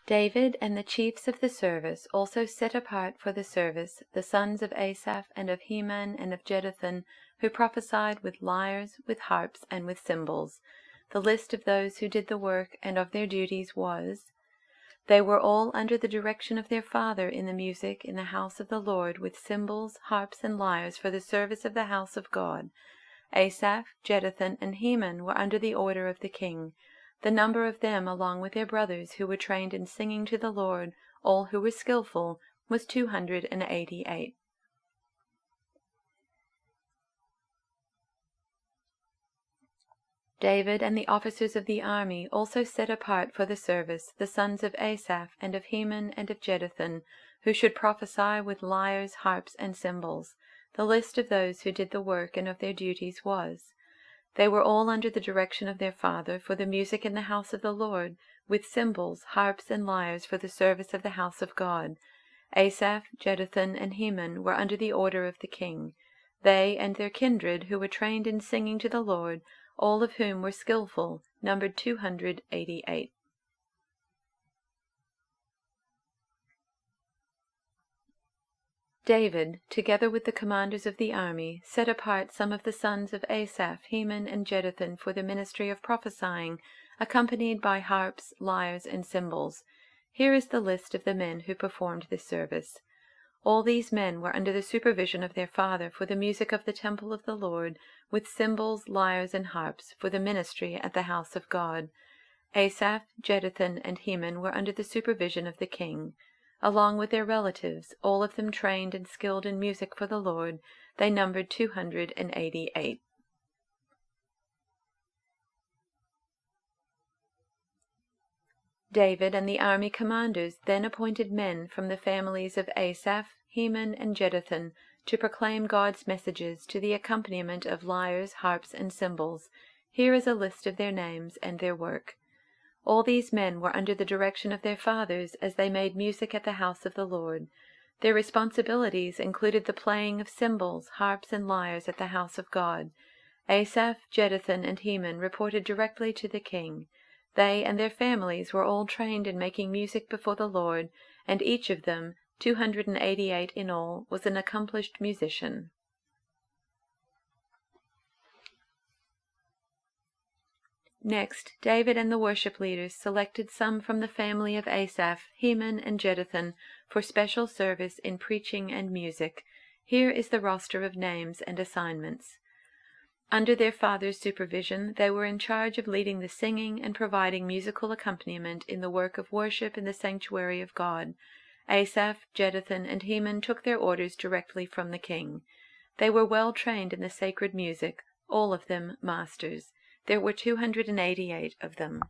David and the chiefs of the service also set apart for the service the sons of Asaph and of Heman and of Jeduthun, who prophesied with lyres, with harps, and with cymbals. The list of those who did the work and of their duties was: they were all under the direction of their father in the music in the house of the Lord, with cymbals, harps, and lyres for the service of the house of God. Asaph, Jeduthun, and Heman were under the order of the king. The number of them, along with their brothers who were trained in singing to the Lord, all who were skillful, was 288. David and the officers of the army also set apart for the service the sons of Asaph and of Heman and of Jeduthun, who should prophesy with lyres, harps, and cymbals. The list of those who did the work and of their duties was: they were all under the direction of their father for the music in the house of the Lord, with cymbals, harps, and lyres for the service of the house of God. Asaph, Jeduthun, and Heman were under the order of the king. They and their kindred who were trained in singing to the Lord, all of whom were skillful, numbered 288. David, together with the commanders of the army, set apart some of the sons of Asaph, Heman, and Jeduthun for the ministry of prophesying, accompanied by harps, lyres, and cymbals. Here is the list of the men who performed this service. All these men were under the supervision of their father for the music of the temple of the Lord, with cymbals, lyres, and harps, for the ministry at the house of God. Asaph, Jeduthun, and Heman were under the supervision of the king. Along with their relatives, all of them trained and skilled in music for the Lord, they numbered 288. David and the army commanders then appointed men from the families of Asaph, Heman, and Jeduthun to proclaim God's messages to the accompaniment of lyres, harps, and cymbals. Here is a list of their names and their work. All these men were under the direction of their fathers as they made music at the house of the Lord. Their responsibilities included the playing of cymbals, harps, and lyres at the house of God. Asaph, Jeduthun, and Heman reported directly to the king. They and their families were all trained in making music before the Lord, and each of them, 288 in all, was an accomplished musician. Next, David and the worship leaders selected some from the family of Asaph, Heman, and Jeduthun for special service in preaching and music. Here is the roster of names and assignments. Under their father's supervision, they were in charge of leading the singing and providing musical accompaniment in the work of worship in the sanctuary of God. Asaph, Jeduthun, and Heman took their orders directly from the king. They were well trained in the sacred music, all of them masters. There were 288 of them.